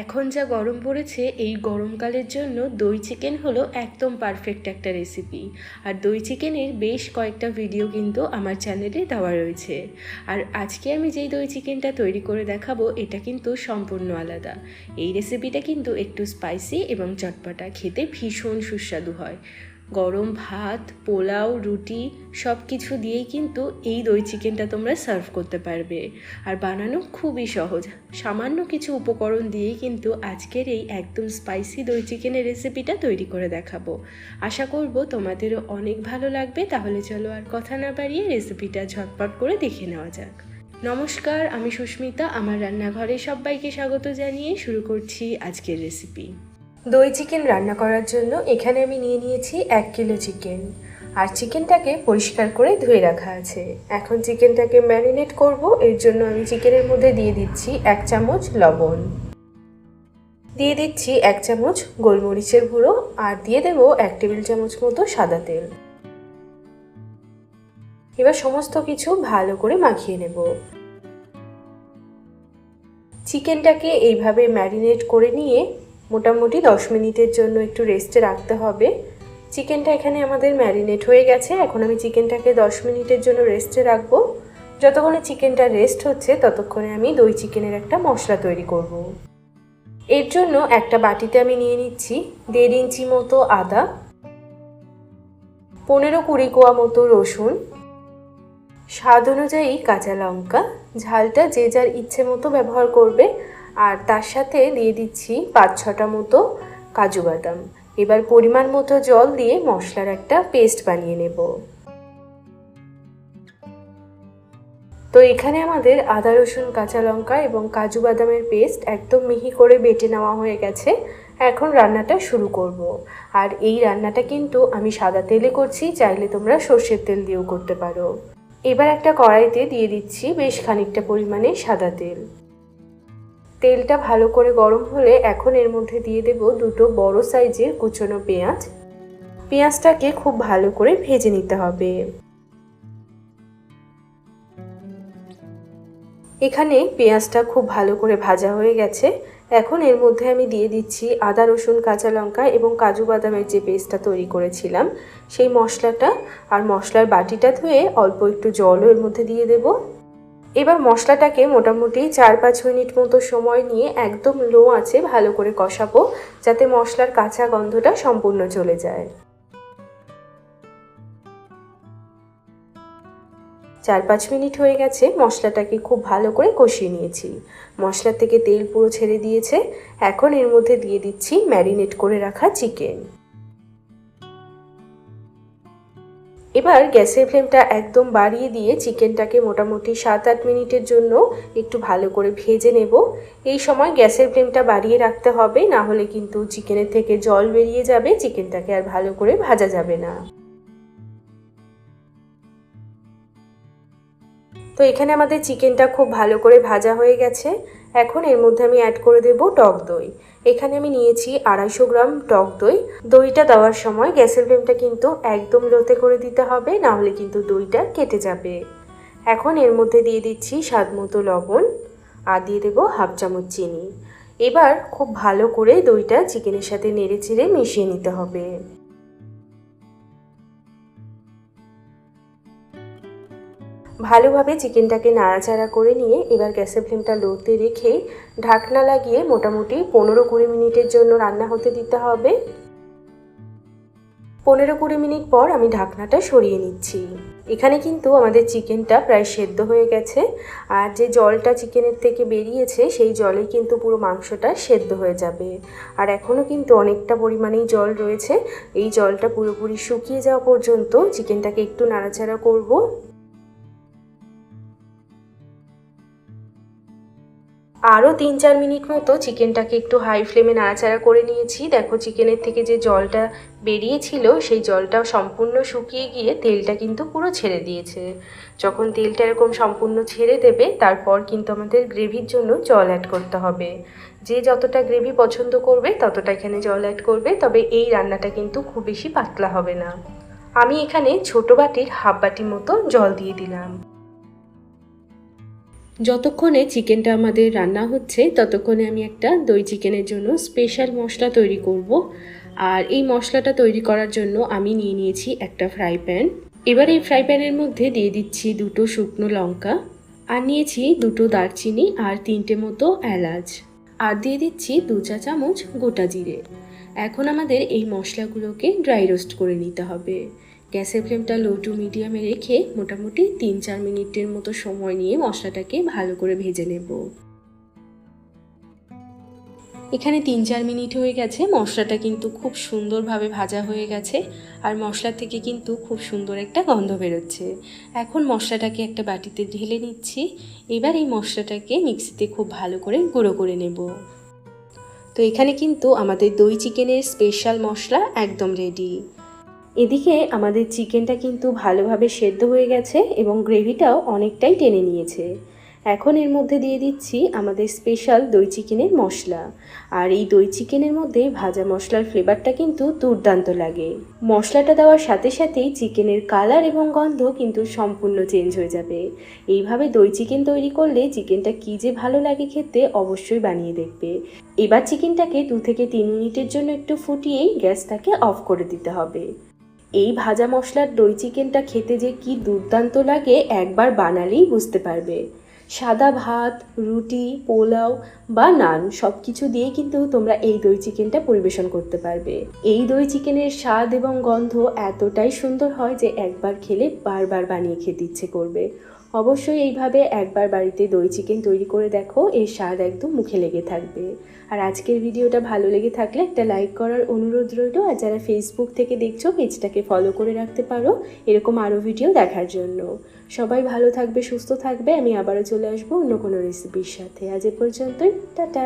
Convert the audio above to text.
এখন যা গরম পড়েছে এই গরমকালের জন্য দই চিকেন হলো একদম পারফেক্ট একটা রেসিপি। আর দই চিকেনের বেশ কয়েকটা ভিডিও কিন্তু আমার চ্যানেলে দেওয়া রয়েছে। আর আজকে আমি যেই দই চিকেনটা তৈরি করে দেখাবো এটা কিন্তু সম্পূর্ণ আলাদা। এই রেসিপিটা কিন্তু একটু স্পাইসি এবং চটপটা, খেতে ভীষণ সুস্বাদু হয়। গরম ভাত, পোলাও, রুটি সব কিছু দিয়েই কিন্তু এই দই চিকেনটা তোমরা সার্ভ করতে পারবে। আর বানানো খুবই সহজ, সামান্য কিছু উপকরণ দিয়েই কিন্তু আজকের এই একদম স্পাইসি দই চিকেনের রেসিপিটা তৈরি করে দেখাবো। আশা করব তোমাদেরও অনেক ভালো লাগবে। তাহলে চলো আর কথা না বাড়িয়ে রেসিপিটা ঝটপট করে দেখে নেওয়া যাক। নমস্কার, আমি সুস্মিতা। আমার রান্নাঘরে সবাইকে স্বাগত জানিয়ে শুরু করছি আজকের রেসিপি। দই চিকেন রান্না করার জন্য এখানে আমি নিয়ে নিয়েছি 1 কিলো চিকেন। আর চিকেনটাকে পরিষ্কার করে ধুয়ে রাখা আছে। এখন চিকেনটাকে ম্যারিনেট করব। এর জন্য আমি চিকেনের মধ্যে দিয়ে দিচ্ছি 1 চামচ লবণ, দিয়ে দিচ্ছি 1 চামচ গোলমরিচের গুঁড়ো, আর দিয়ে দেব 1 টেবিল চামচ মতো সাদা তেল। এবার সমস্ত কিছু ভালো করে মাখিয়ে নেব। চিকেনটাকে এইভাবে ম্যারিনেট করে নিয়ে মোটামুটি 10 মিনিটের জন্য একটু রেস্টে রাখতে হবে। চিকেনটা এখানে আমাদের ম্যারিনেট হয়ে গেছে। এখন আমি চিকেনটাকে 10 মিনিটের জন্য রেস্টে রাখবো। যতক্ষণে চিকেনটা রেস্ট হচ্ছে ততক্ষণে আমি দই চিকেনের একটা মশলা তৈরি করব। এর জন্য একটা বাটিতে আমি নিয়ে নিচ্ছি 1.5 ইঞ্চি মতো আদা, 15-20 কোয়া মতো রসুন, স্বাদ অনুযায়ী কাঁচা লঙ্কা, ঝালটা যে যার ইচ্ছে মতো ব্যবহার করবে। আর তার সাথে দিয়ে দিচ্ছি 5-6টা মতো কাজু বাদাম। এবার পরিমাণ মতো জল দিয়ে মশলার একটা পেস্ট বানিয়ে নেব। তো এখানে আমাদের আদা, রসুন, কাঁচা লঙ্কা এবং কাজু বাদামের পেস্ট একদম মিহি করে বেটে নেওয়া হয়ে গেছে। এখন রান্নাটা শুরু করব। আর এই রান্নাটা কিন্তু আমি সাদা তেলে করছি, চাইলে তোমরা সর্ষের তেল দিয়েও করতে পারো। এবার একটা কড়াইতে দিয়ে দিচ্ছি বেশ খানিকটা পরিমাণে সাদা তেল। তেলটা ভালো করে গরম হলে এখন এর মধ্যে দিয়ে দেব 2টো বড় সাইজের কুচনো পেঁয়াজ। পেঁয়াজটাকে খুব ভালো করে ভেজে নিতে হবে। এখানে পেঁয়াজটা খুব ভালো করে ভাজা হয়ে গেছে। এখন এর মধ্যে আমি দিয়ে দিচ্ছি আদা, রসুন, কাঁচা লঙ্কা এবং কাজু বাদামের যে পেস্টটা তৈরি করেছিলাম সেই মশলাটা। আর মশলার বাটিটা ধুয়ে অল্প একটু জলও এর মধ্যে দিয়ে দেব। এবার মশলাটাকে মোটামুটি 4-5 মিনিট মতো সময় নিয়ে একদম লো আঁচে ভালো করে কষাবো, যাতে মশলার কাঁচা গন্ধটা সম্পূর্ণ চলে যায়। 4-5 মিনিট হয়ে গেছে। মশলাটাকে খুব ভালো করে কষিয়ে নিয়েছি। মশলা থেকে তেল পুরো ছেড়ে দিয়েছে। এখন এর মধ্যে দিয়ে দিচ্ছি ম্যারিনেট করে রাখা চিকেন। এবার গ্যাসের ফ্লেমটা একদম বাড়িয়ে দিয়ে চিকেনটাকে মোটামুটি 7-8 মিনিটের জন্য একটু ভালো করে ভেজে নেব। এই সময় গ্যাসের ফ্লেমটা বাড়িয়ে রাখতে হবে, না হলে কিন্তু চিকেনের থেকে জল বেরিয়ে যাবে, চিকেনটাকে আর ভালো করে ভাজা যাবে না। তো এখানে আমাদের চিকেনটা খুব ভালো করে ভাজা হয়ে গেছে। এখন এর মধ্যে আমি অ্যাড করে দেব টক দই। এখানে আমি নিয়েছি 250 গ্রাম টক দই। দইটা দেওয়ার সময় গ্যাসের ফ্লেমটা কিন্তু একদম লোতে করে দিতে হবে, না হলে কিন্তু দইটা কেটে যাবে। এখন এর মধ্যে দিয়ে দিচ্ছি স্বাদ মতো লবণ, আর দিয়ে দেবো 1/2 চামচ চিনি। এবার খুব ভালো করে দইটা চিকেনের সাথে নেড়ে চেড়ে মিশিয়ে নিতে হবে। ভালোভাবে চিকেনটাকে নাড়াচাড়া করে নিয়ে এবার গ্যাসের ফ্লেমটা লোতে রেখে ঢাকনা লাগিয়ে মোটামুটি 15-20 মিনিটের জন্য রান্না হতে দিতে হবে। 15-20 মিনিট পর আমি ঢাকনাটা সরিয়ে নিচ্ছি। এখানে কিন্তু আমাদের চিকেনটা প্রায় সেদ্ধ হয়ে গেছে। আর যে জলটা চিকেনের থেকে বেরিয়েছে সেই জলে কিন্তু পুরো মাংসটা সেদ্ধ হয়ে যাবে। আর এখনও কিন্তু অনেকটা পরিমাণেই জল রয়েছে। এই জলটা পুরোপুরি শুকিয়ে যাওয়া পর্যন্ত চিকেনটাকে একটু নাড়াচাড়া করব। আরও 3-4 মিনিট মতো চিকেনটাকে একটু হাই ফ্লেমে নাড়াচাড়া করে নিয়েছি। দেখো চিকেনের থেকে যে জলটা বেরিয়েছিল সেই জলটা সম্পূর্ণ শুকিয়ে গিয়ে তেলটা কিন্তু পুরো ছেড়ে দিয়েছে। যখন তেলটা এরকম সম্পূর্ণ ছেড়ে দেবে তারপর কিন্তু আমাদের গ্রেভির জন্য জল অ্যাড করতে হবে। যে যতটা গ্রেভি পছন্দ করবে ততটা এখানে জল অ্যাড করবে। তবে এই রান্নাটা কিন্তু খুব বেশি পাতলা হবে না। আমি এখানে ছোট বাটির 1/2 বাটি মতো জল দিয়ে দিলাম। যতক্ষণে চিকেনটা আমাদের রান্না হচ্ছে ততক্ষণে আমি একটা দই চিকেনের জন্য স্পেশাল মশলা তৈরি করব। আর এই মশলাটা তৈরি করার জন্য আমি নিয়ে নিয়েছি একটা ফ্রাই প্যান। এবার এই ফ্রাই প্যানের মধ্যে দিয়ে দিচ্ছি 2টো শুকনো লঙ্কা, আর নিয়েছি 2টো দারচিনি আর 3টে মতো এলাচ, আর দিয়ে দিচ্ছি 2 চা চামচ গোটা জিরে। এখন আমাদের এই মশলাগুলোকে ড্রাই রোস্ট করে নিতে হবে। গ্যাসের ফ্লেমটা লো টু মিডিয়ামে রেখে মোটামুটি 3-4 মিনিটের মতো সময় নিয়ে মশলাটাকে ভালো করে ভেজে নেব। এখানে 3-4 মিনিট হয়ে গেছে, মশলাটা কিন্তু খুব সুন্দরভাবে ভাজা হয়ে গেছে আর মশলা থেকে কিন্তু খুব সুন্দর একটা গন্ধ বেরোচ্ছে। এখন মশলাটাকে একটা বাটিতে ঢেলে নিচ্ছি। এবার এই মশলাটাকে মিক্সিতে খুব ভালো করে গুঁড়ো করে নেব। তো এখানে কিন্তু আমাদের দই চিকেনের স্পেশাল মশলা একদম রেডি। এদিকে আমাদের চিকেনটা কিন্তু ভালোভাবে সেদ্ধ হয়ে গেছে এবং গ্রেভিটাও অনেকটাই টেনে নিয়েছে। এখন এর মধ্যে দিয়ে দিচ্ছি আমাদের স্পেশাল দই চিকেনের মশলা। আর এই দই চিকেনের মধ্যে ভাজা মশলার ফ্লেভারটা কিন্তু দুর্দান্ত লাগে। মশলাটা দেওয়ার সাথে সাথেই চিকেনের কালার এবং গন্ধ কিন্তু সম্পূর্ণ চেঞ্জ হয়ে যাবে। এইভাবে দই চিকেন তৈরি করলে চিকেনটা কী যে ভালো লাগে খেতে, অবশ্যই বানিয়ে দেখবে। এবার চিকেনটাকে 2 থেকে 3 মিনিটের জন্য একটু ফুটিয়েই গ্যাসটাকে অফ করে দিতে হবে। এই ভাজা মশলার দই চিকেনটা খেতে যে কি দুর্দান্ত লাগে একবার বানালেই বুঝতে পারবে। সাদা ভাত, রুটি, পোলাও বা নান সব কিছু দিয়ে কিন্তু তোমরা এই দই চিকেনটা পরিবেশন করতে পারবে। এই দই চিকেনের স্বাদ এবং গন্ধ এতটাই সুন্দর হয় যে একবার খেলে বারবার বানিয়ে খেতে ইচ্ছে করবে। অবশ্যই এইভাবে একবার বাড়িতে দই চিকেন তৈরি করে দেখো, এর স্বাদ একদম মুখে লেগে থাকবে। আর আজকের ভিডিওটা ভালো লেগে থাকলে একটা লাইক করার অনুরোধ রইল। আর যারা ফেসবুক থেকে দেখছো পেজটাকে ফলো করে রাখতে পারো এরকম আরও ভিডিও দেখার জন্য। সবাই ভালো থাকবে, সুস্থ থাকবে। আমি আবারও চলে আসবো অন্য কোনো রেসিপির সাথে। আজ এ পর্যন্তই, টাটা।